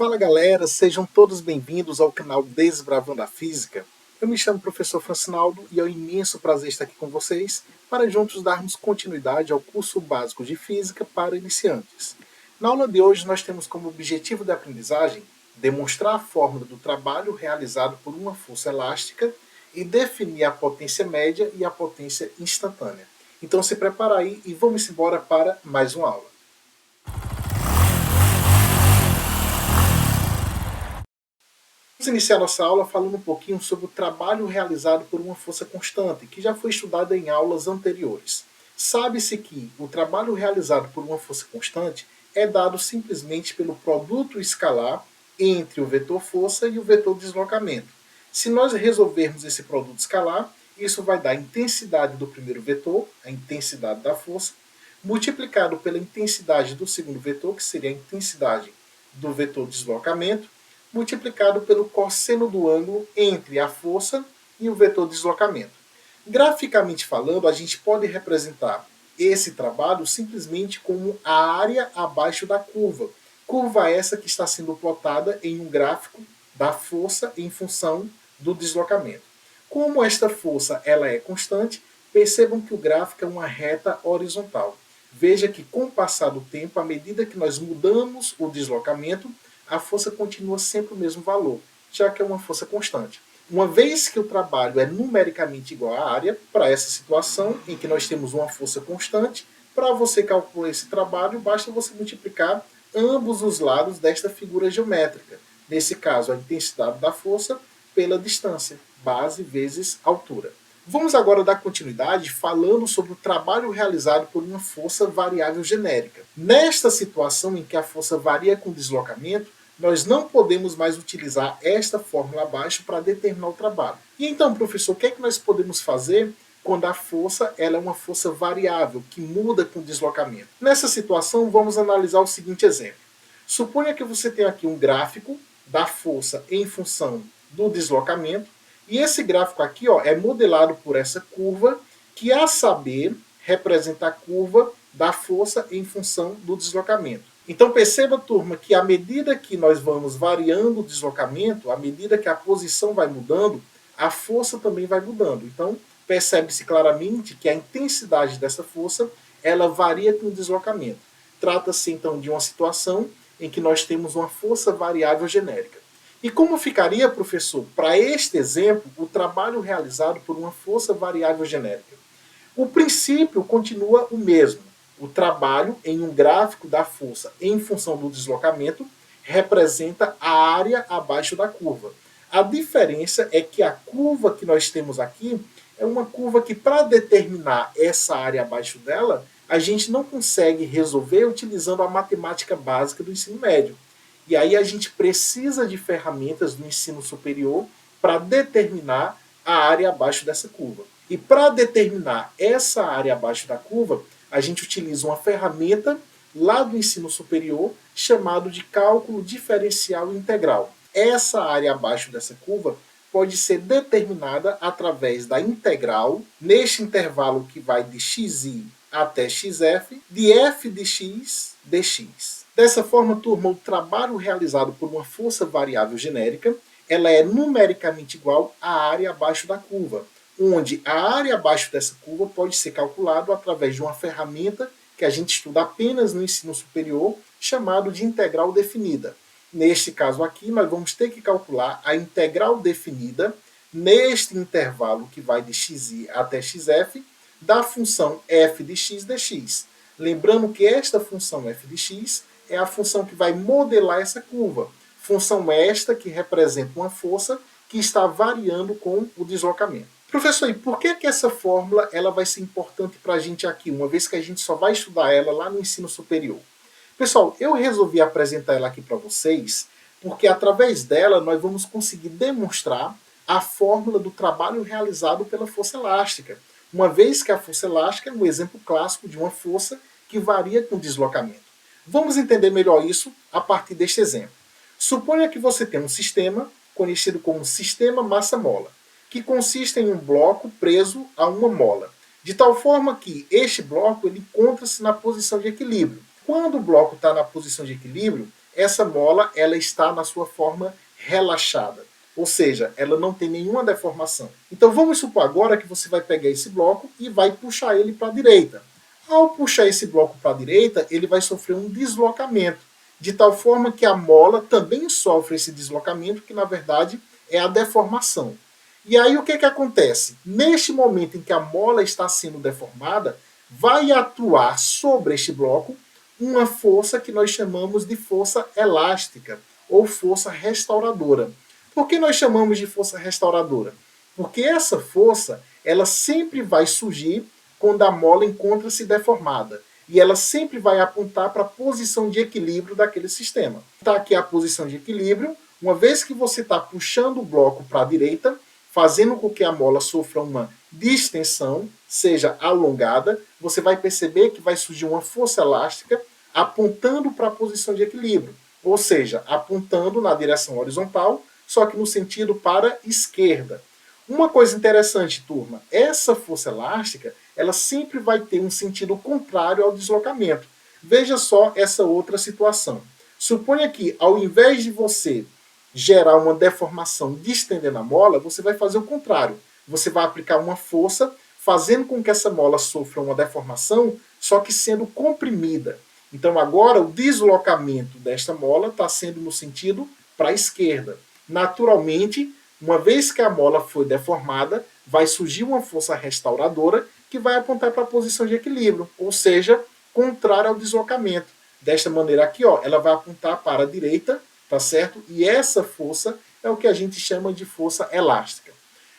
Fala galera, sejam todos bem-vindos ao canal Desbravando a Física. Eu me chamo Professor Francinaldo e é um imenso prazer estar aqui com vocês para juntos darmos continuidade ao curso básico de Física para iniciantes. Na aula de hoje nós temos como objetivo de aprendizagem demonstrar a fórmula do trabalho realizado por uma força elástica e definir a potência média e a potência instantânea. Então se prepara aí e vamos embora para mais uma aula. Vamos iniciar nossa aula falando um pouquinho sobre o trabalho realizado por uma força constante, que já foi estudado em aulas anteriores. Sabe-se que o trabalho realizado por uma força constante é dado simplesmente pelo produto escalar entre o vetor força e o vetor deslocamento. Se nós resolvermos esse produto escalar, isso vai dar a intensidade do primeiro vetor, a intensidade da força, multiplicado pela intensidade do segundo vetor, que seria a intensidade do vetor deslocamento, multiplicado pelo cosseno do ângulo entre a força e o vetor deslocamento. Graficamente falando, a gente pode representar esse trabalho simplesmente como a área abaixo da curva. Curva essa que está sendo plotada em um gráfico da força em função do deslocamento. Como esta força ela é constante, percebam que o gráfico é uma reta horizontal. Veja que com o passar do tempo, à medida que nós mudamos o deslocamento, a força continua sempre o mesmo valor, já que é uma força constante. Uma vez que o trabalho é numericamente igual à área, para essa situação em que nós temos uma força constante, para você calcular esse trabalho, basta você multiplicar ambos os lados desta figura geométrica. Nesse caso, a intensidade da força pela distância, base vezes altura. Vamos agora dar continuidade falando sobre o trabalho realizado por uma força variável genérica. Nesta situação em que a força varia com o deslocamento, nós não podemos mais utilizar esta fórmula abaixo para determinar o trabalho. E então, professor, o que é que nós podemos fazer quando a força ela é uma força variável, que muda com o deslocamento? Nessa situação, vamos analisar o seguinte exemplo. Suponha que você tem aqui um gráfico da força em função do deslocamento, e esse gráfico aqui é modelado por essa curva, que a saber representa a curva da força em função do deslocamento. Então perceba, turma, que à medida que nós vamos variando o deslocamento, à medida que a posição vai mudando, a força também vai mudando. Então percebe-se claramente que a intensidade dessa força ela varia com o deslocamento. Trata-se então de uma situação em que nós temos uma força variável genérica. E como ficaria, professor, para este exemplo, o trabalho realizado por uma força variável genérica? O princípio continua o mesmo. O trabalho em um gráfico da força em função do deslocamento representa a área abaixo da curva. A diferença é que a curva que nós temos aqui é uma curva que, para determinar essa área abaixo dela, a gente não consegue resolver utilizando a matemática básica do ensino médio. E aí a gente precisa de ferramentas do ensino superior para determinar a área abaixo dessa curva. E para determinar essa área abaixo da curva, a gente utiliza uma ferramenta lá do ensino superior chamado de cálculo diferencial integral. Essa área abaixo dessa curva pode ser determinada através da integral, neste intervalo que vai de xi até xf, de f de x dx. Dessa forma, turma, o trabalho realizado por uma força variável genérica, ela é numericamente igual à área abaixo da curva, onde a área abaixo dessa curva pode ser calculada através de uma ferramenta que a gente estuda apenas no ensino superior, chamado de integral definida. Neste caso aqui, nós vamos ter que calcular a integral definida neste intervalo que vai de xi até xf da função f de x dx. Lembrando que esta função f de x é a função que vai modelar essa curva. Função esta que representa uma força que está variando com o deslocamento. Professor, e por que essa fórmula ela vai ser importante para a gente aqui, uma vez que a gente só vai estudar ela lá no ensino superior? Pessoal, eu resolvi apresentar ela aqui para vocês, porque através dela nós vamos conseguir demonstrar a fórmula do trabalho realizado pela força elástica, uma vez que a força elástica é um exemplo clássico de uma força que varia com o deslocamento. Vamos entender melhor isso a partir deste exemplo. Suponha que você tem um sistema conhecido como sistema massa-mola, que consiste em um bloco preso a uma mola, de tal forma que este bloco ele encontra-se na posição de equilíbrio. Quando o bloco está na posição de equilíbrio, essa mola ela está na sua forma relaxada. Ou seja, ela não tem nenhuma deformação. Então vamos supor agora que você vai pegar esse bloco e vai puxar ele para a direita. Ao puxar esse bloco para a direita, ele vai sofrer um deslocamento, de tal forma que a mola também sofre esse deslocamento, que na verdade é a deformação. E aí o que acontece? Neste momento em que a mola está sendo deformada, vai atuar sobre este bloco uma força que nós chamamos de força elástica ou força restauradora. Por que nós chamamos de força restauradora? Porque essa força ela sempre vai surgir quando a mola encontra-se deformada. E ela sempre vai apontar para a posição de equilíbrio daquele sistema. Está aqui a posição de equilíbrio. Uma vez que você está puxando o bloco para a direita, fazendo com que a mola sofra uma distensão, seja alongada, você vai perceber que vai surgir uma força elástica apontando para a posição de equilíbrio. Ou seja, apontando na direção horizontal, só que no sentido para a esquerda. Uma coisa interessante, turma, essa força elástica, ela sempre vai ter um sentido contrário ao deslocamento. Veja só essa outra situação. Suponha que, ao invés de você gerar uma deformação distendendo a mola, você vai fazer o contrário. Você vai aplicar uma força, fazendo com que essa mola sofra uma deformação, só que sendo comprimida. Então agora o deslocamento desta mola está sendo no sentido para a esquerda. Naturalmente, uma vez que a mola foi deformada, vai surgir uma força restauradora que vai apontar para a posição de equilíbrio, ou seja, contrária ao deslocamento. Desta maneira aqui, ó, ela vai apontar para a direita, tá certo? E essa força é o que a gente chama de força elástica.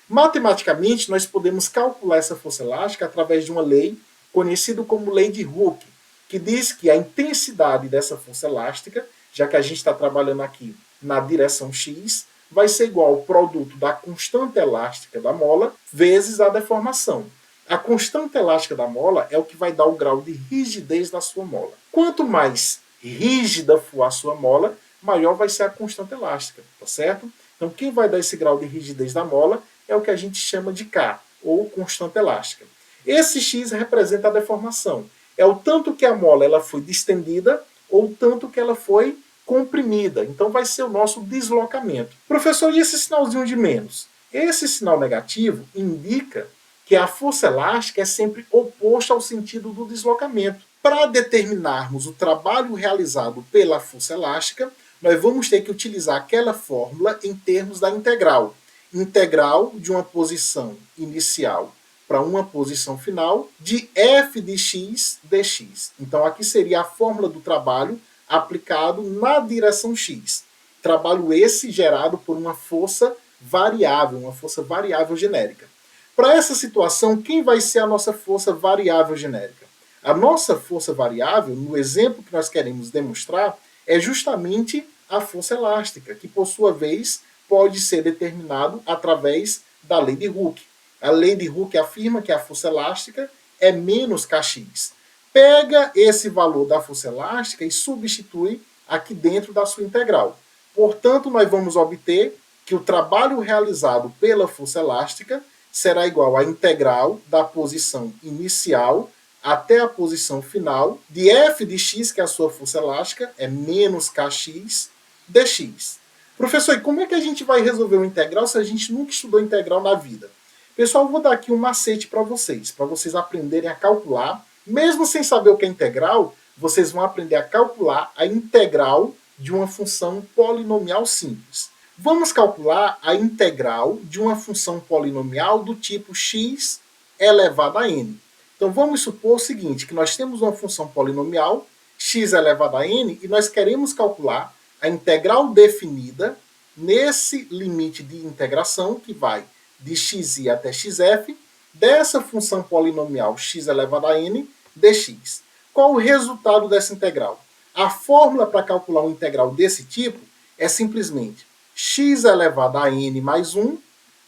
Matematicamente, nós podemos calcular essa força elástica através de uma lei conhecida como lei de Hooke, que diz que a intensidade dessa força elástica, já que a gente está trabalhando aqui na direção x, vai ser igual ao produto da constante elástica da mola vezes a deformação. A constante elástica da mola é o que vai dar o grau de rigidez da sua mola. Quanto mais rígida for a sua mola, maior vai ser a constante elástica, tá certo? Então, quem vai dar esse grau de rigidez da mola é o que a gente chama de K, ou constante elástica. Esse X representa a deformação. É o tanto que a mola ela foi distendida ou o tanto que ela foi comprimida. Então, vai ser o nosso deslocamento. Professor, e esse sinalzinho de menos? Esse sinal negativo indica que a força elástica é sempre oposta ao sentido do deslocamento. Para determinarmos o trabalho realizado pela força elástica, nós vamos ter que utilizar aquela fórmula em termos da integral. Integral de uma posição inicial para uma posição final de f de x dx. Então, aqui seria a fórmula do trabalho aplicado na direção x. Trabalho esse gerado por uma força variável genérica. Para essa situação, quem vai ser a nossa força variável genérica? A nossa força variável, no exemplo que nós queremos demonstrar, é justamente a força elástica, que por sua vez pode ser determinado através da lei de Hooke. A lei de Hooke afirma que a força elástica é menos kx. Pega esse valor da força elástica e substitui aqui dentro da sua integral. Portanto, nós vamos obter que o trabalho realizado pela força elástica será igual à integral da posição inicial até a posição final de f de x, que é a sua força elástica, é menos kx dx. Professor, e como é que a gente vai resolver uma integral se a gente nunca estudou integral na vida? Pessoal, eu vou dar aqui um macete para vocês aprenderem a calcular. Mesmo sem saber o que é integral, vocês vão aprender a calcular a integral de uma função polinomial simples. Vamos calcular a integral de uma função polinomial do tipo x elevado a n. Então vamos supor o seguinte, que nós temos uma função polinomial, x elevado a n, e nós queremos calcular a integral definida nesse limite de integração, que vai de xi até xf, dessa função polinomial x elevado a n dx. Qual o resultado dessa integral? A fórmula para calcular uma integral desse tipo é simplesmente x elevado a n mais 1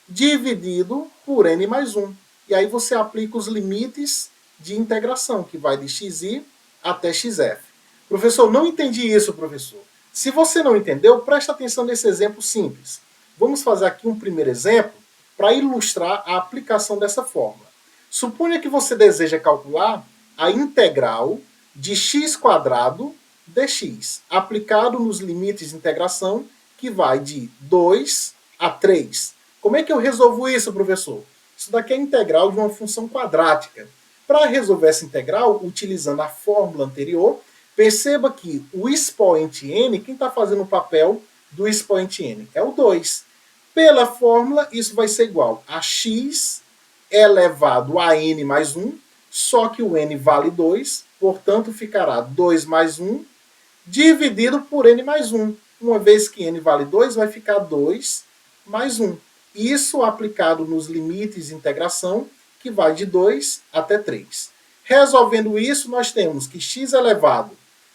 dividido por n mais 1. E aí você aplica os limites de integração, que vai de xi até xf. Professor, não entendi isso, professor. Se você não entendeu, preste atenção nesse exemplo simples. Vamos fazer aqui um primeiro exemplo para ilustrar a aplicação dessa fórmula. Suponha que você deseja calcular a integral de x² dx, aplicado nos limites de integração, que vai de 2 a 3. Como é que eu resolvo isso, professor? Isso daqui é a integral de uma função quadrática. Para resolver essa integral, utilizando a fórmula anterior, perceba que o expoente n, quem está fazendo o papel do expoente n? É o 2. Pela fórmula, isso vai ser igual a x elevado a n mais 1, só que o n vale 2, portanto ficará 2 mais 1 dividido por n mais 1. Uma vez que n vale 2, vai ficar 2 mais 1. Isso aplicado nos limites de integração, que vai de 2 até 3. Resolvendo isso, nós temos que x elevado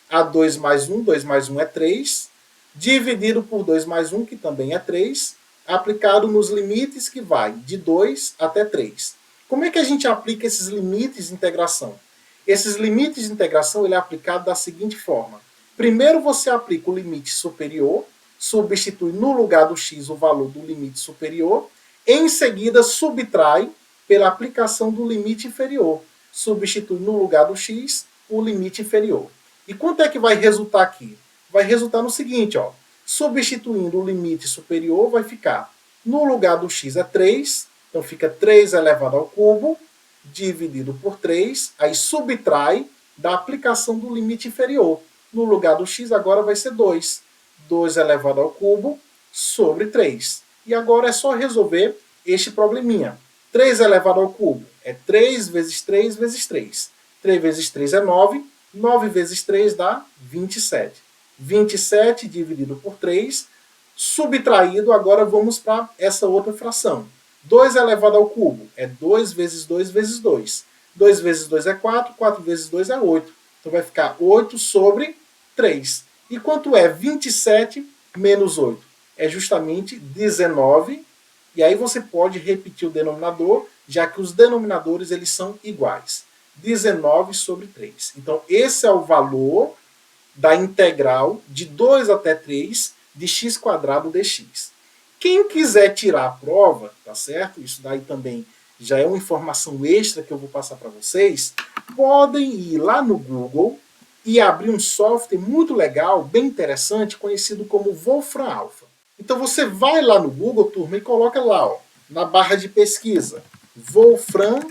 a 2 mais 1 é 3, dividido por 2 mais 1, que também é 3, aplicado nos limites que vai de 2 até 3. Como é que a gente aplica esses limites de integração? Esses limites de integração ele é aplicado da seguinte forma. Primeiro você aplica o limite superior, substitui no lugar do x o valor do limite superior, em seguida subtrai pela aplicação do limite inferior. Substitui no lugar do x o limite inferior. E quanto é que vai resultar aqui? Vai resultar no seguinte, ó. Substituindo o limite superior, vai ficar, no lugar do x é 3, então fica 3 elevado ao cubo, dividido por 3, aí subtrai da aplicação do limite inferior. No lugar do x agora vai ser 2. 2 elevado ao cubo sobre 3. E agora é só resolver este probleminha. 3 elevado ao cubo é 3 vezes 3 vezes 3. 3 vezes 3 é 9. 9 vezes 3 dá 27. 27 dividido por 3. Subtraído, agora vamos para essa outra fração. 2 elevado ao cubo é 2 vezes 2 vezes 2. 2 vezes 2 é 4. 4 vezes 2 é 8. Então vai ficar 8 sobre 3. E quanto é 27 menos 8? É justamente 19. E aí você pode repetir o denominador, já que os denominadores eles são iguais. 19 sobre 3. Então esse é o valor da integral de 2 até 3 de x² dx. Quem quiser tirar a prova, tá certo? Isso daí também já é uma informação extra que eu vou passar para vocês. Podem ir lá no Google e abrir um software muito legal, bem interessante, conhecido como Wolfram Alpha. Então você vai lá no Google, turma, e coloca lá, ó, na barra de pesquisa, Wolfram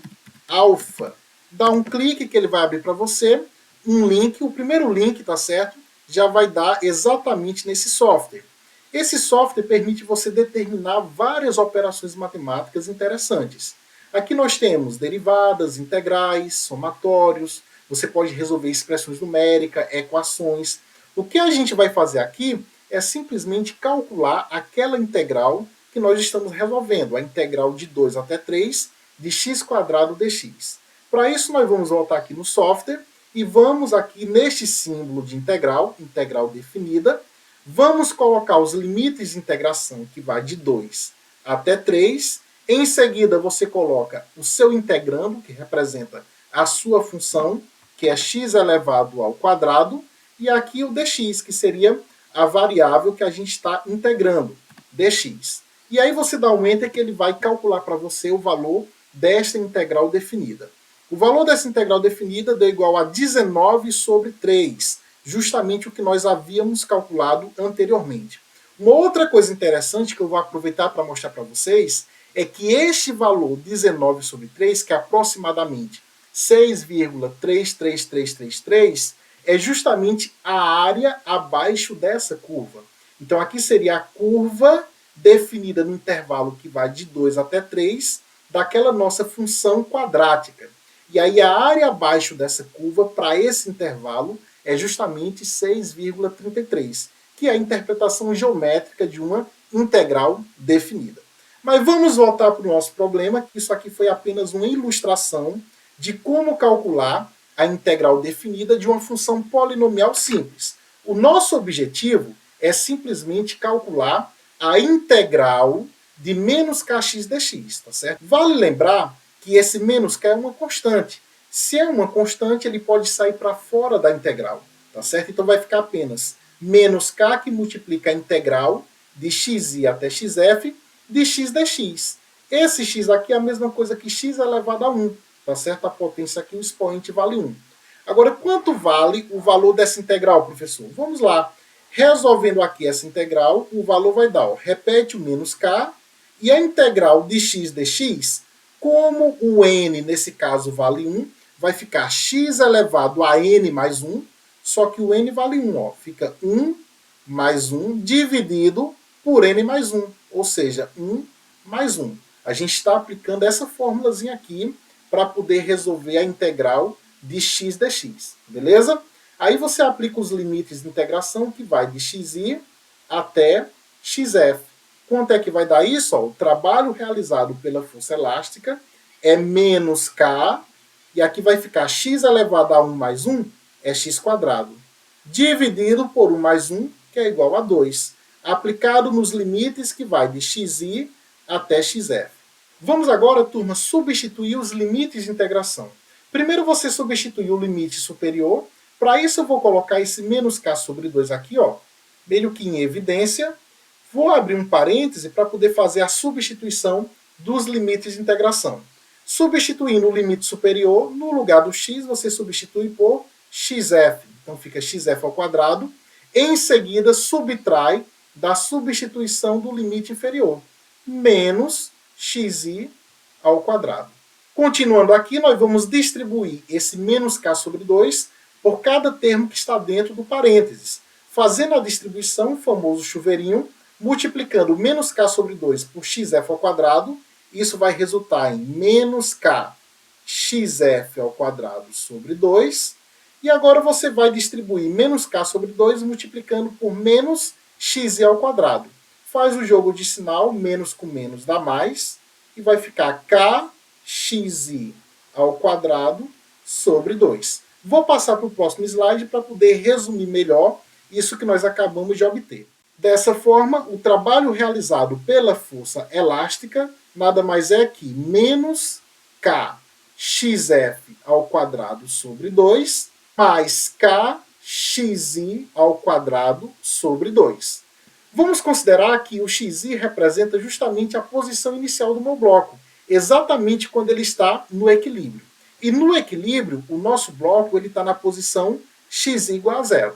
Alpha. Dá um clique que ele vai abrir para você um link, o primeiro link, tá certo? Já vai dar exatamente nesse software. Esse software permite você determinar várias operações matemáticas interessantes. Aqui nós temos derivadas, integrais, somatórios, você pode resolver expressões numéricas, equações. O que a gente vai fazer aqui é simplesmente calcular aquela integral que nós estamos resolvendo, a integral de 2 até 3 de x² dx. Para isso nós vamos voltar aqui no software e vamos aqui neste símbolo de integral, integral definida, vamos colocar os limites de integração que vai de 2 até 3. Em seguida você coloca o seu integrando, que representa a sua função, que é x elevado ao quadrado, e aqui o dx, que seria a variável que a gente está integrando, dx. E aí você dá um enter que ele vai calcular para você o valor desta integral definida. O valor dessa integral definida deu igual a 19 sobre 3, justamente o que nós havíamos calculado anteriormente. Uma outra coisa interessante que eu vou aproveitar para mostrar para vocês é que este valor 19 sobre 3, que é aproximadamente 6,33333, é justamente a área abaixo dessa curva. Então aqui seria a curva definida no intervalo que vai de 2 até 3, daquela nossa função quadrática. E aí a área abaixo dessa curva, para esse intervalo, é justamente 6,33, que é a interpretação geométrica de uma integral definida. Mas vamos voltar para o nosso problema, que isso aqui foi apenas uma ilustração de como calcular a integral definida de uma função polinomial simples. O nosso objetivo é simplesmente calcular a integral de menos kx dx, tá certo? Vale lembrar que esse menos k é uma constante. Se é uma constante, ele pode sair para fora da integral, tá certo? Então vai ficar apenas menos k, que multiplica a integral de xi até xf de x dx. Esse x aqui é a mesma coisa que x elevado a 1, tá certo? A potência aqui, o expoente vale 1. Agora, quanto vale o valor dessa integral, professor? Vamos lá. Resolvendo aqui essa integral, o valor vai dar, ó, repete o menos k, e a integral de x dx, como o n, nesse caso, vale 1, vai ficar x elevado a n mais 1, só que o n vale 1, ó, fica 1 mais 1 dividido por n mais 1, ou seja, 1 mais 1. A gente está aplicando essa fórmulazinha aqui para poder resolver a integral de x dx, beleza? Aí você aplica os limites de integração, que vai de xi até xf. Quanto é que vai dar isso? Ó, o trabalho realizado pela força elástica é menos k, e aqui vai ficar x elevado a 1 mais 1, é x quadrado, dividido por 1 mais 1, que é igual a 2, aplicado nos limites que vai de xi até xf. Vamos agora, turma, substituir os limites de integração. Primeiro você substitui o limite superior. Para isso eu vou colocar esse menos k sobre 2 aqui, ó, meio que em evidência. Vou abrir um parêntese para poder fazer a substituição dos limites de integração. Substituindo o limite superior, no lugar do x, você substitui por xf. Então fica xf ao quadrado. Em seguida, subtrai da substituição do limite inferior, menos xi ao quadrado. Continuando aqui, nós vamos distribuir esse menos k sobre 2 por cada termo que está dentro do parênteses. Fazendo a distribuição, o famoso chuveirinho, multiplicando menos k sobre 2 por xf ao quadrado, isso vai resultar em menos k xf ao quadrado sobre 2. E agora você vai distribuir menos k sobre 2 multiplicando por menos xi ao quadrado. Faz o jogo de sinal, menos com menos dá mais, e vai ficar kxi ao quadrado sobre 2. Vou passar para o próximo slide para poder resumir melhor isso que nós acabamos de obter. Dessa forma, o trabalho realizado pela força elástica nada mais é que menos kxf ao quadrado sobre 2 mais kxi ao quadrado sobre 2. Vamos considerar que o xi representa justamente a posição inicial do meu bloco, exatamente quando ele está no equilíbrio. E no equilíbrio, o nosso bloco está na posição x igual a zero,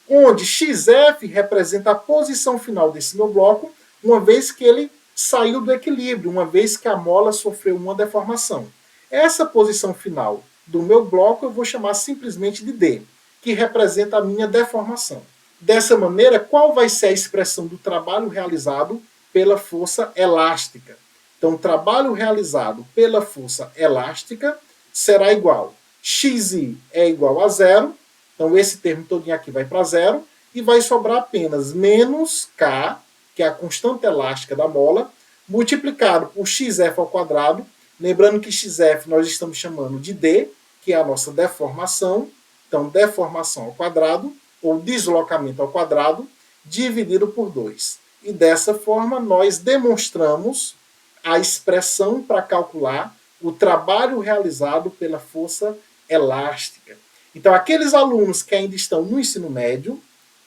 onde xf representa a posição final desse meu bloco, uma vez que ele saiu do equilíbrio, uma vez que a mola sofreu uma deformação. Essa posição final do meu bloco eu vou chamar simplesmente de D, que representa a minha deformação. Dessa maneira, qual vai ser a expressão do trabalho realizado pela força elástica? Então, o trabalho realizado pela força elástica será igual. Xi é igual a zero, então esse termo todo aqui vai para zero, e vai sobrar apenas menos K, que é a constante elástica da mola, multiplicado por xf ao quadrado, lembrando que xf nós estamos chamando de D, que é a nossa deformação, então deformação ao quadrado, ou deslocamento ao quadrado, dividido por 2. E dessa forma nós demonstramos a expressão para calcular o trabalho realizado pela força elástica. Então, aqueles alunos que ainda estão no ensino médio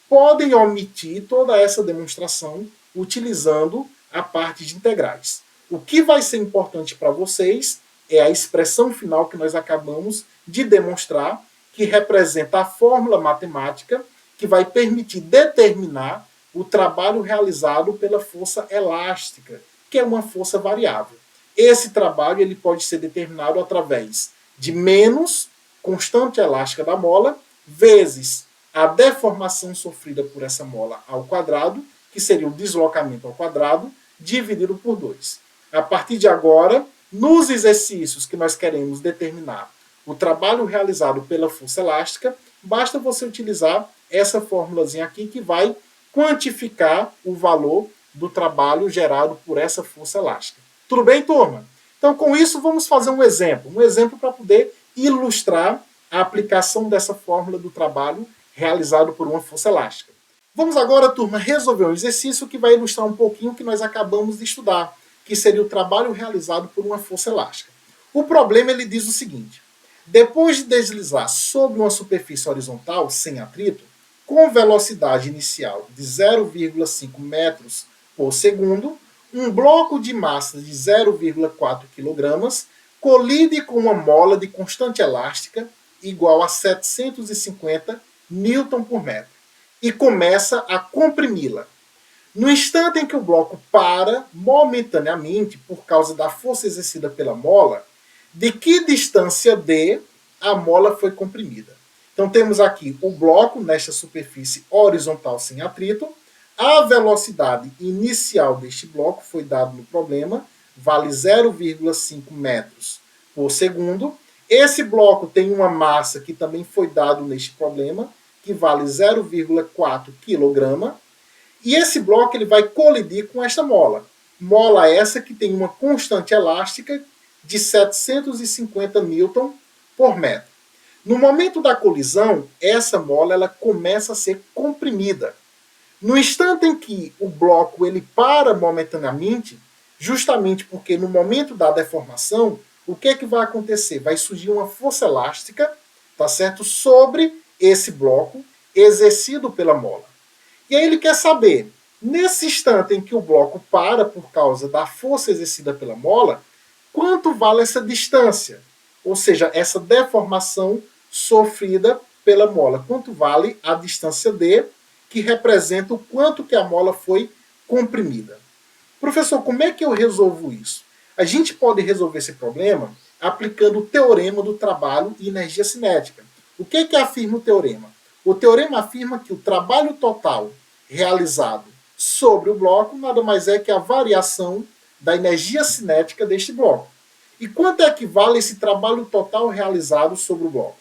podem omitir toda essa demonstração utilizando a parte de integrais. O que vai ser importante para vocês é a expressão final que nós acabamos de demonstrar, que representa a fórmula matemática que vai permitir determinar o trabalho realizado pela força elástica, que é uma força variável. Esse trabalho ele pode ser determinado através de menos constante elástica da mola, vezes a deformação sofrida por essa mola ao quadrado, que seria o deslocamento ao quadrado, dividido por 2. A partir de agora, nos exercícios que nós queremos determinar o trabalho realizado pela força elástica, basta você utilizar essa fórmulazinha aqui que vai quantificar o valor do trabalho gerado por essa força elástica. Tudo bem, turma? Então, com isso, vamos fazer um exemplo para poder ilustrar a aplicação dessa fórmula do trabalho realizado por uma força elástica. Vamos agora, turma, resolver um exercício que vai ilustrar um pouquinho o que nós acabamos de estudar, que seria o trabalho realizado por uma força elástica. O problema ele diz o seguinte: depois de deslizar sobre uma superfície horizontal sem atrito, com velocidade inicial de 0,5 metros por segundo, um bloco de massa de 0,4 kg colide com uma mola de constante elástica igual a 750 newton por metro e começa a comprimi-la. No instante em que o bloco para momentaneamente por causa da força exercida pela mola, de que distância d a mola foi comprimida? Então temos aqui o bloco nesta superfície horizontal sem atrito. A velocidade inicial deste bloco foi dado no problema, vale 0,5 metros por segundo. Esse bloco tem uma massa que também foi dado neste problema, que vale 0,4 kg. E esse bloco ele vai colidir com esta mola. Mola essa que tem uma constante elástica de 750 newton por metro. No momento da colisão, essa mola ela começa a ser comprimida. No instante em que o bloco ele para momentaneamente, justamente porque no momento da deformação, o que é que vai acontecer? Vai surgir uma força elástica, tá certo? Sobre esse bloco exercido pela mola. E aí ele quer saber, nesse instante em que o bloco para por causa da força exercida pela mola, quanto vale essa distância? Ou seja, essa deformação sofrida pela mola. Quanto vale a distância d, que representa o quanto que a mola foi comprimida. Professor, como é que eu resolvo isso? A gente pode resolver esse problema aplicando o teorema do trabalho e energia cinética. O que é que afirma o teorema? O teorema afirma que o trabalho total realizado sobre o bloco nada mais é que a variação da energia cinética deste bloco. E quanto é que vale esse trabalho total realizado sobre o bloco?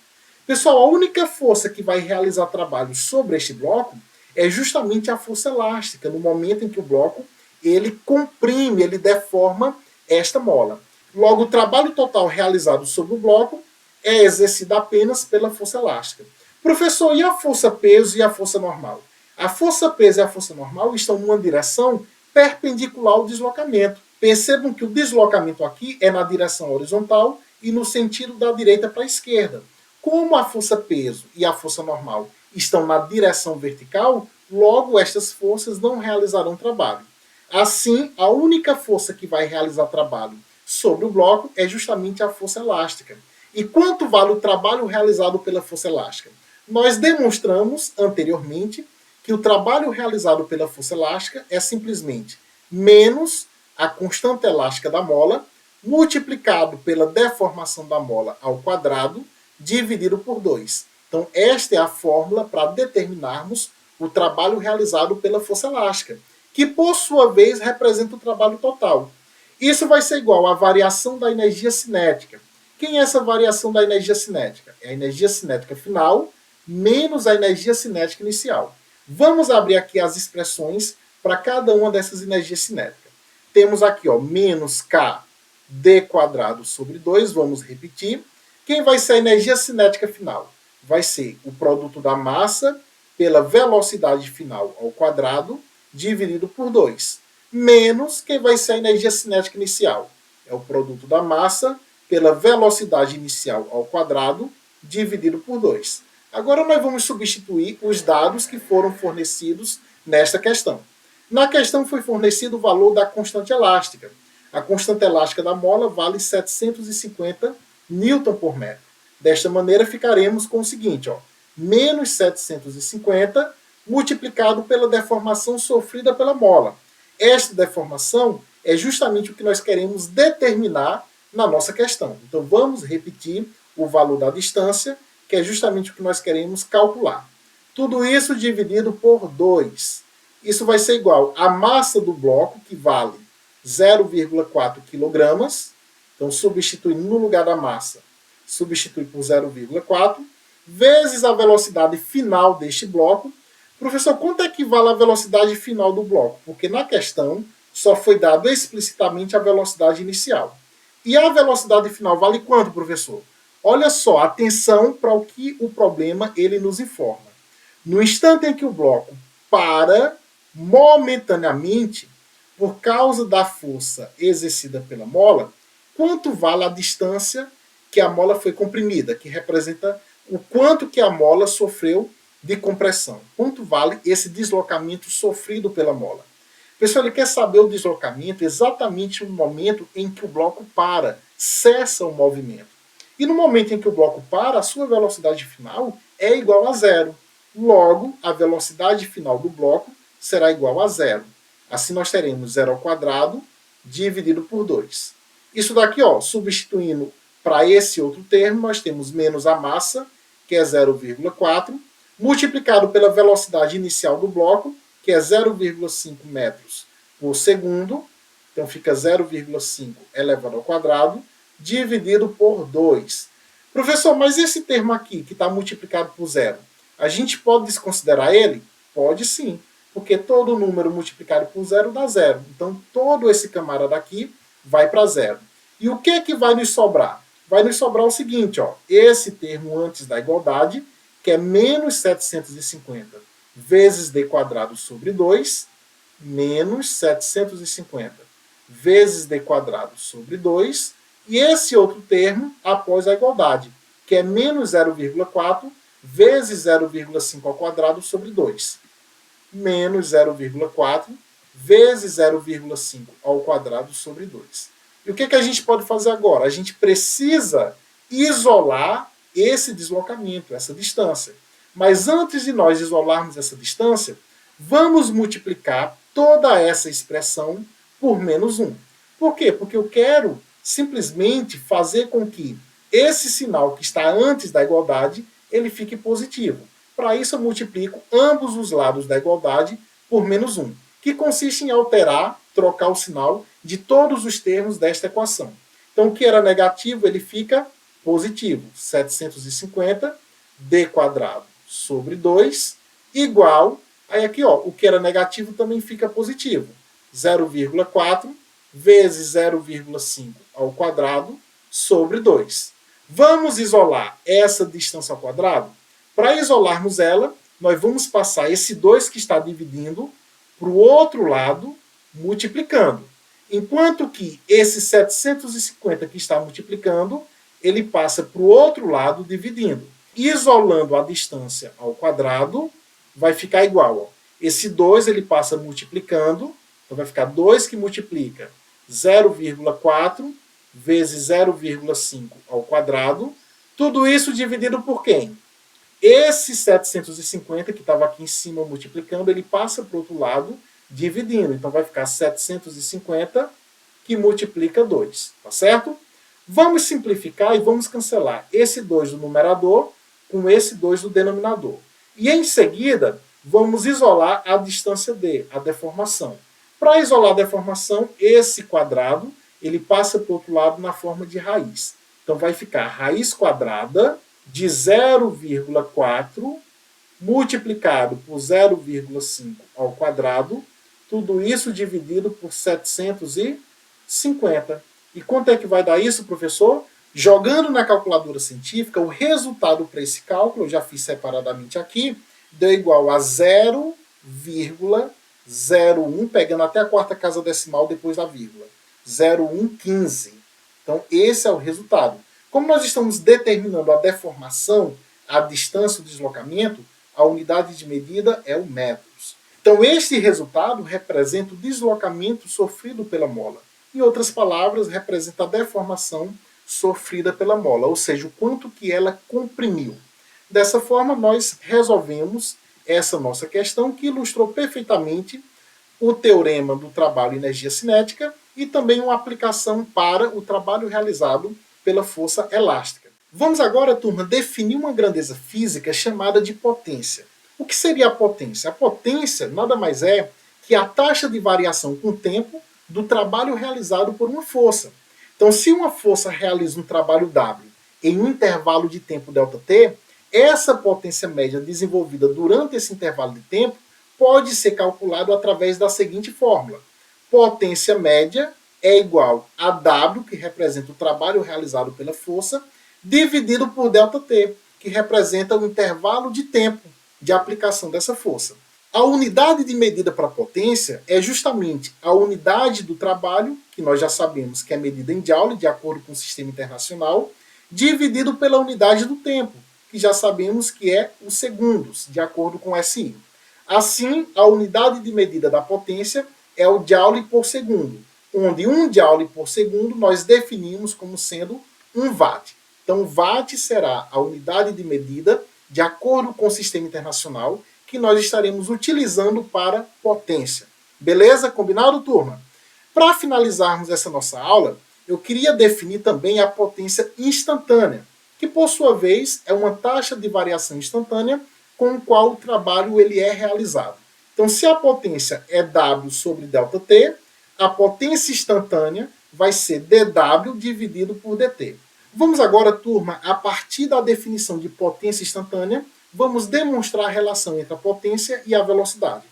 Pessoal, a única força que vai realizar trabalho sobre este bloco é justamente a força elástica, no momento em que o bloco ele comprime, ele deforma esta mola. Logo, o trabalho total realizado sobre o bloco é exercido apenas pela força elástica. Professor, e a força peso e a força normal? A força peso e a força normal estão numa direção perpendicular ao deslocamento. Percebam que o deslocamento aqui é na direção horizontal e no sentido da direita para a esquerda. Como a força peso e a força normal estão na direção vertical, logo estas forças não realizarão trabalho. Assim, a única força que vai realizar trabalho sobre o bloco é justamente a força elástica. E quanto vale o trabalho realizado pela força elástica? Nós demonstramos anteriormente que o trabalho realizado pela força elástica é simplesmente menos a constante elástica da mola, multiplicado pela deformação da mola ao quadrado, dividido por 2. Então, esta é a fórmula para determinarmos o trabalho realizado pela força elástica, que, por sua vez, representa o trabalho total. Isso vai ser igual à variação da energia cinética. Quem é essa variação da energia cinética? É a energia cinética final menos a energia cinética inicial. Vamos abrir aqui as expressões para cada uma dessas energias cinéticas. Temos aqui ó, menos K d quadrado sobre 2, vamos repetir. Quem vai ser a energia cinética final? Vai ser o produto da massa pela velocidade final ao quadrado, dividido por 2. Menos quem vai ser a energia cinética inicial? É o produto da massa pela velocidade inicial ao quadrado, dividido por 2. Agora nós vamos substituir os dados que foram fornecidos nesta questão. Na questão foi fornecido o valor da constante elástica. A constante elástica da mola vale 750 newton por metro. Desta maneira ficaremos com o seguinte, ó, menos 750 multiplicado pela deformação sofrida pela mola. Esta deformação é justamente o que nós queremos determinar na nossa questão. Então vamos repetir o valor da distância, que é justamente o que nós queremos calcular. Tudo isso dividido por 2. Isso vai ser igual à massa do bloco, que vale 0,4 kg. Então, substituindo no lugar da massa, substitui por 0,4, vezes a velocidade final deste bloco. Professor, quanto é que vale a velocidade final do bloco? Porque na questão só foi dado explicitamente a velocidade inicial. E a velocidade final vale quanto, professor? Olha só, atenção para o que o problema ele nos informa. No instante em que o bloco para momentaneamente, por causa da força exercida pela mola, quanto vale a distância que a mola foi comprimida, que representa o quanto que a mola sofreu de compressão. Quanto vale esse deslocamento sofrido pela mola? Pessoal, ele quer saber o deslocamento exatamente no momento em que o bloco para, cessa o movimento. E no momento em que o bloco para, a sua velocidade final é igual a zero. Logo, a velocidade final do bloco será igual a zero. Assim nós teremos zero ao quadrado dividido por 2. Isso daqui, ó, substituindo para esse outro termo, nós temos menos a massa, que é 0,4, multiplicado pela velocidade inicial do bloco, que é 0,5 metros por segundo. Então fica 0,5 elevado ao quadrado, dividido por 2. Professor, mas esse termo aqui, que está multiplicado por zero, a gente pode desconsiderar ele? Pode sim, porque todo número multiplicado por zero dá zero. Então todo esse camarada aqui vai para zero. E o que vai nos sobrar? Vai nos sobrar o seguinte, ó, esse termo antes da igualdade, que é menos 750 vezes d quadrado sobre 2, menos 750 vezes d quadrado sobre 2, e esse outro termo após a igualdade, que é menos 0,4 vezes 0,5 ao quadrado sobre 2. Menos 0,4 vezes 0,5 ao quadrado sobre 2. E o que a gente pode fazer agora? A gente precisa isolar esse deslocamento, essa distância. Mas antes de nós isolarmos essa distância, vamos multiplicar toda essa expressão por menos 1. Por quê? Porque eu quero simplesmente fazer com que esse sinal que está antes da igualdade, ele fique positivo. Para isso eu multiplico ambos os lados da igualdade por menos 1, que consiste em alterar, trocar o sinal de todos os termos desta equação. Então o que era negativo, ele fica positivo. 750 d quadrado sobre 2 igual, aí aqui ó, o que era negativo também fica positivo. 0,4 vezes 0,5 ao quadrado sobre 2. Vamos isolar essa distância ao quadrado? Para isolarmos ela, nós vamos passar esse 2 que está dividindo para o outro lado, multiplicando. Enquanto que esse 750 que está multiplicando, ele passa para o outro lado, dividindo. Isolando a distância ao quadrado, vai ficar igual. Ó. Esse 2 ele passa multiplicando, então vai ficar 2 que multiplica 0,4 vezes 0,5 ao quadrado. Tudo isso dividido por quem? Esse 750 que estava aqui em cima multiplicando, ele passa para o outro lado, dividindo. Então vai ficar 750 que multiplica 2. Tá certo? Vamos simplificar e vamos cancelar esse 2 do numerador com esse 2 do denominador. E em seguida, vamos isolar a distância d, a deformação. Para isolar a deformação, esse quadrado ele passa para o outro lado na forma de raiz. Então vai ficar raiz quadrada de 0,4 multiplicado por 0,5 ao quadrado, tudo isso dividido por 750. E quanto é que vai dar isso, professor? Jogando na calculadora científica, o resultado para esse cálculo, eu já fiz separadamente aqui, deu igual a 0,01, pegando até a quarta casa decimal depois da vírgula. 0,115. Então, esse é o resultado. Como nós estamos determinando a deformação, a distância, o deslocamento, a unidade de medida é o metros. Então, este resultado representa o deslocamento sofrido pela mola. Em outras palavras, representa a deformação sofrida pela mola, ou seja, o quanto que ela comprimiu. Dessa forma, nós resolvemos essa nossa questão, que ilustrou perfeitamente o teorema do trabalho e energia cinética e também uma aplicação para o trabalho realizado pela força elástica. Vamos agora, turma, definir uma grandeza física chamada de potência. O que seria a potência? A potência nada mais é que a taxa de variação com o tempo do trabalho realizado por uma força. Então, se uma força realiza um trabalho W em um intervalo de tempo ΔT, essa potência média desenvolvida durante esse intervalo de tempo pode ser calculado através da seguinte fórmula. Potência média é igual a W, que representa o trabalho realizado pela força, dividido por ΔT, que representa o intervalo de tempo de aplicação dessa força. A unidade de medida para a potência é justamente a unidade do trabalho, que nós já sabemos que é medida em Joule, de acordo com o sistema internacional, dividido pela unidade do tempo, que já sabemos que é os segundos, de acordo com o SI. Assim, a unidade de medida da potência é o Joule por segundo, onde 1 Joule por segundo nós definimos como sendo 1 Watt. Então, watt será a unidade de medida, de acordo com o sistema internacional, que nós estaremos utilizando para potência. Beleza? Combinado, turma? Para finalizarmos essa nossa aula, eu queria definir também a potência instantânea, que por sua vez é uma taxa de variação instantânea com a qual o trabalho ele é realizado. Então, se a potência é W sobre ΔT, a potência instantânea vai ser dW dividido por dt. Vamos agora, turma, a partir da definição de potência instantânea, vamos demonstrar a relação entre a potência e a velocidade.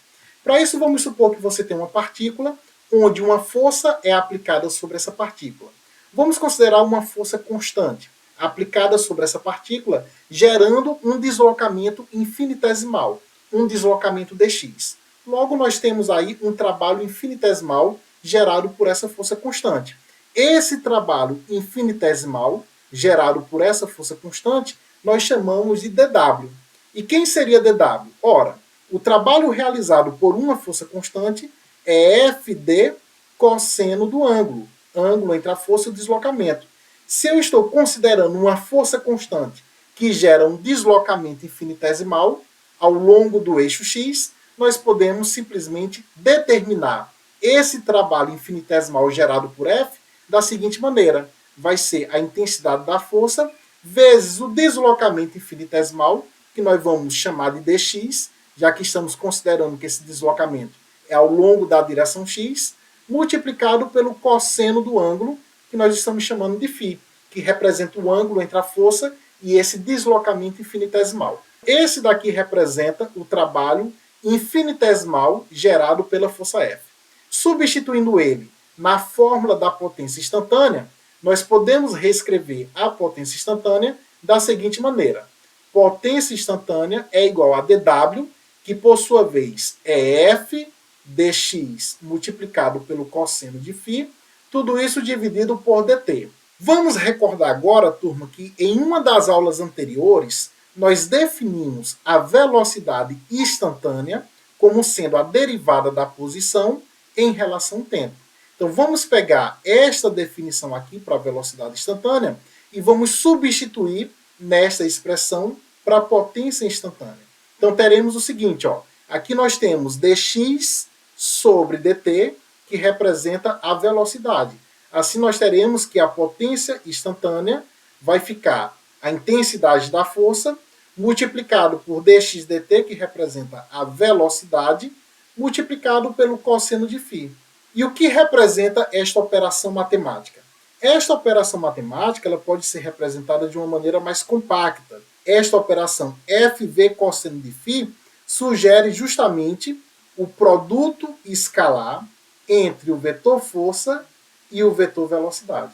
Para isso, vamos supor que você tem uma partícula, onde uma força é aplicada sobre essa partícula. Vamos considerar uma força constante, aplicada sobre essa partícula, gerando um deslocamento infinitesimal, um deslocamento dx. Logo, nós temos aí um trabalho infinitesimal gerado por essa força constante. Esse trabalho infinitesimal, gerado por essa força constante, nós chamamos de dW. E quem seria dW? Ora, o trabalho realizado por uma força constante é FD cosseno do ângulo entre a força e o deslocamento. Se eu estou considerando uma força constante que gera um deslocamento infinitesimal ao longo do eixo x, nós podemos simplesmente determinar esse trabalho infinitesimal gerado por F da seguinte maneira. Vai ser a intensidade da força vezes o deslocamento infinitesimal, que nós vamos chamar de dx, já que estamos considerando que esse deslocamento é ao longo da direção x, multiplicado pelo cosseno do ângulo, que nós estamos chamando de φ, que representa o ângulo entre a força e esse deslocamento infinitesimal. Esse daqui representa o trabalho infinitesimal gerado pela força F. Substituindo ele na fórmula da potência instantânea, nós podemos reescrever a potência instantânea da seguinte maneira. Potência instantânea é igual a dW, que por sua vez é F dx multiplicado pelo cosseno de φ, tudo isso dividido por dt. Vamos recordar agora, turma, que em uma das aulas anteriores, nós definimos a velocidade instantânea como sendo a derivada da posição em relação ao tempo. Então, vamos pegar esta definição aqui para a velocidade instantânea e vamos substituir nesta expressão para a potência instantânea. Então, teremos o seguinte, ó, aqui nós temos dx sobre dt, que representa a velocidade. Assim, nós teremos que a potência instantânea vai ficar a intensidade da força, multiplicado por dx dt, que representa a velocidade, multiplicado pelo cosseno de φ. E o que representa esta operação matemática? Esta operação matemática ela pode ser representada de uma maneira mais compacta. Esta operação FV cosseno de φ sugere justamente o produto escalar entre o vetor força e o vetor velocidade.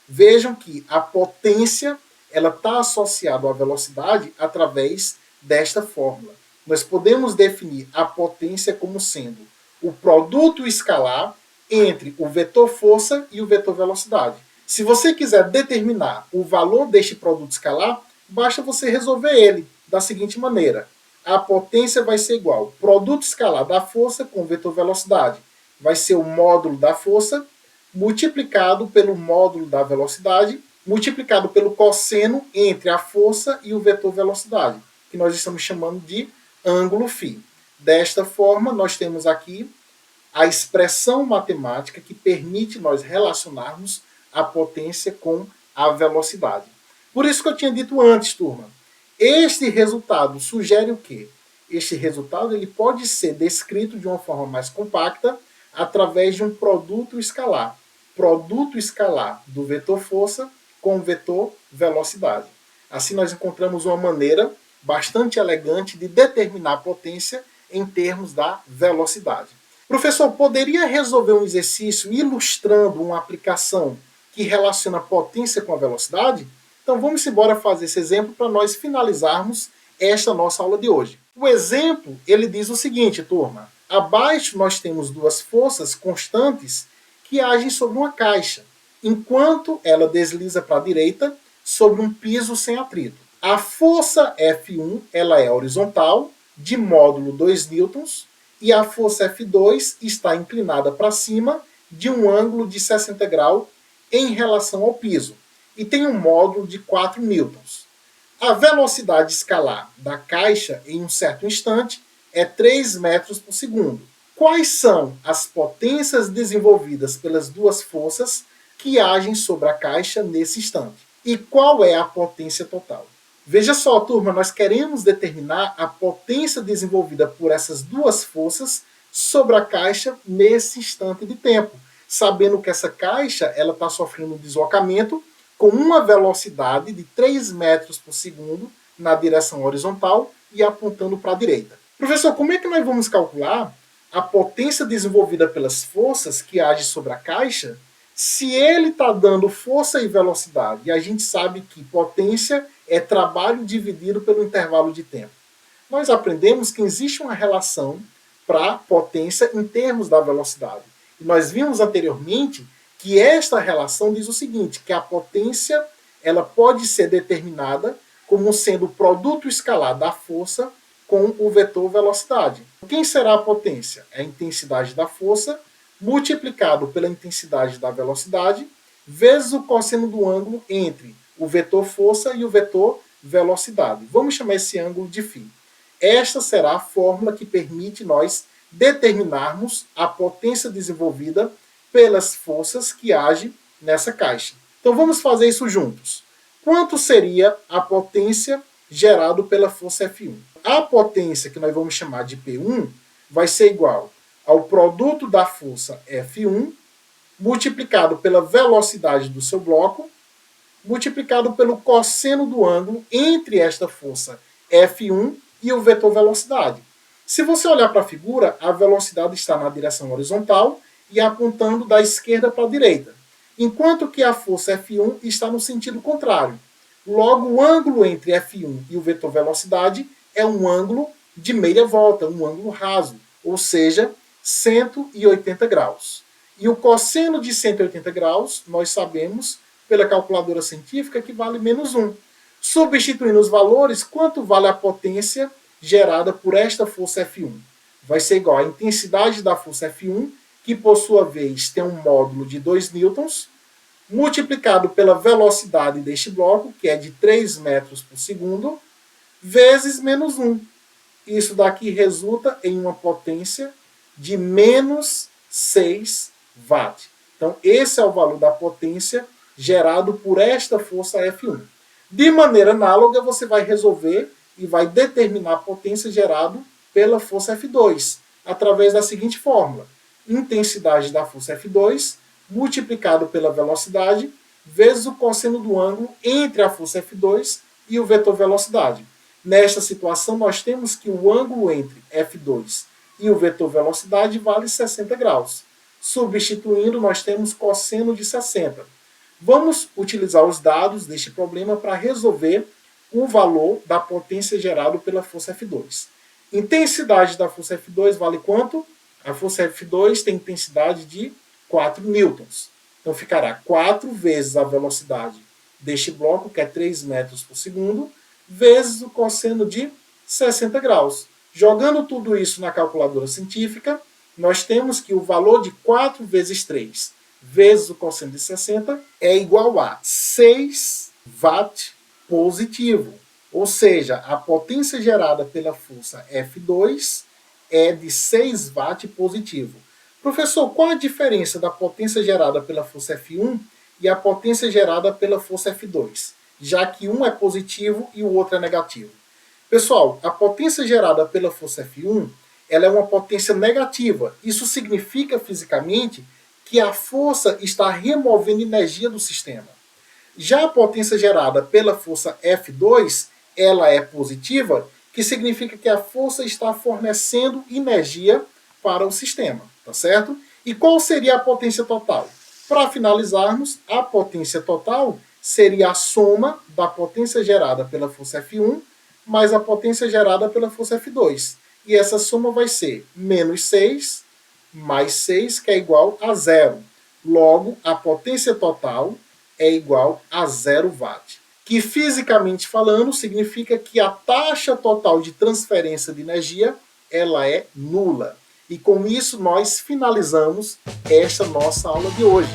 Vejam que a potência ela está associada à velocidade através desta fórmula. Nós podemos definir a potência como sendo o produto escalar entre o vetor força e o vetor velocidade. Se você quiser determinar o valor deste produto escalar, basta você resolver ele da seguinte maneira. A potência vai ser igual ao produto escalar da força com o vetor velocidade. Vai ser o módulo da força multiplicado pelo módulo da velocidade, multiplicado pelo cosseno entre a força e o vetor velocidade, que nós estamos chamando de ângulo φ. Desta forma, nós temos aqui a expressão matemática que permite nós relacionarmos a potência com a velocidade. Por isso que eu tinha dito antes, turma, este resultado sugere o quê? Este resultado ele pode ser descrito de uma forma mais compacta através de um produto escalar. Produto escalar do vetor força com o vetor velocidade. Assim nós encontramos uma maneira bastante elegante de determinar a potência em termos da velocidade. Professor, poderia resolver um exercício ilustrando uma aplicação que relaciona a potência com a velocidade? Então vamos embora fazer esse exemplo para nós finalizarmos esta nossa aula de hoje. O exemplo, ele diz o seguinte, turma. Abaixo nós temos duas forças constantes que agem sobre uma caixa, enquanto ela desliza para a direita sobre um piso sem atrito. A força F1 ela é horizontal, de módulo 2 newtons, e a força F2 está inclinada para cima de um ângulo de 60 graus em relação ao piso. e tem um módulo de 4 newtons. A velocidade escalar da caixa em um certo instante é 3 metros por segundo. Quais são as potências desenvolvidas pelas duas forças que agem sobre a caixa nesse instante? E qual é a potência total? Veja só, turma, nós queremos determinar a potência desenvolvida por essas duas forças sobre a caixa nesse instante de tempo, sabendo que essa caixa está sofrendo um deslocamento com uma velocidade de 3 metros por segundo na direção horizontal e apontando para a direita. Professor, como é que nós vamos calcular a potência desenvolvida pelas forças que agem sobre a caixa se ele está dando força e velocidade? E a gente sabe que potência é trabalho dividido pelo intervalo de tempo. Nós aprendemos que existe uma relação para potência em termos da velocidade. E nós vimos anteriormente que esta relação diz o seguinte, que a potência ela pode ser determinada como sendo o produto escalar da força com o vetor velocidade. Quem será a potência? É a intensidade da força multiplicado pela intensidade da velocidade vezes o cosseno do ângulo entre o vetor força e o vetor velocidade. Vamos chamar esse ângulo de φ. Esta será a fórmula que permite nós determinarmos a potência desenvolvida pelas forças que agem nessa caixa. Então vamos fazer isso juntos. Quanto seria a potência gerada pela força F1? A potência, que nós vamos chamar de P1, vai ser igual ao produto da força F1 multiplicado pela velocidade do seu bloco, multiplicado pelo cosseno do ângulo entre esta força F1 e o vetor velocidade. Se você olhar para a figura, a velocidade está na direção horizontal e apontando da esquerda para a direita, enquanto que a força F1 está no sentido contrário. Logo, o ângulo entre F1 e o vetor velocidade é um ângulo de meia volta, um ângulo raso, ou seja, 180 graus. E o cosseno de 180 graus, nós sabemos, pela calculadora científica, que vale menos 1. Substituindo os valores, quanto vale a potência gerada por esta força F1? Vai ser igual à intensidade da força F1, que por sua vez tem um módulo de 2 newtons, multiplicado pela velocidade deste bloco, que é de 3 metros por segundo, vezes menos 1. Isso daqui resulta em uma potência de menos 6 watt. Então, esse é o valor da potência gerado por esta força F1. De maneira análoga, você vai resolver e vai determinar a potência gerada pela força F2, através da seguinte fórmula. Intensidade da força F2 multiplicado pela velocidade vezes o cosseno do ângulo entre a força F2 e o vetor velocidade. Nesta situação, nós temos que o ângulo entre F2 e o vetor velocidade vale 60 graus. Substituindo, nós temos cosseno de 60. Vamos utilizar os dados deste problema para resolver o valor da potência gerada pela força F2. Intensidade da força F2 vale quanto? A força F2 tem intensidade de 4 newtons. Então ficará 4 vezes a velocidade deste bloco, que é 3 metros por segundo, vezes o cosseno de 60 graus. Jogando tudo isso na calculadora científica, nós temos que o valor de 4 vezes 3 vezes o cosseno de 60 é igual a 6 watt positivo. Ou seja, a potência gerada pela força F2 é de 6 watt positivo. Professor, qual a diferença da potência gerada pela força F1 e a potência gerada pela força F2? Já que um é positivo e o outro é negativo. Pessoal, a potência gerada pela força F1 ela é uma potência negativa. Isso significa fisicamente que a força está removendo energia do sistema. Já a potência gerada pela força F2 ela é positiva, que significa que a força está fornecendo energia para o sistema, tá certo? E qual seria a potência total? Para finalizarmos, a potência total seria a soma da potência gerada pela força F1 mais a potência gerada pela força F2. E essa soma vai ser menos 6 mais 6, que é igual a 0. Logo, a potência total é igual a 0 watt. Que fisicamente falando, significa que a taxa total de transferência de energia ela é nula. E com isso nós finalizamos esta nossa aula de hoje.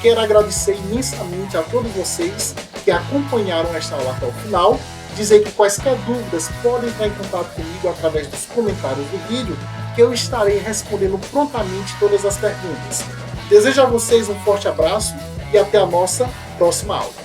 Quero agradecer imensamente a todos vocês que acompanharam esta aula até o final, dizer que quaisquer dúvidas podem entrar em contato comigo através dos comentários do vídeo, que eu estarei respondendo prontamente todas as perguntas. Desejo a vocês um forte abraço e até a nossa próxima aula.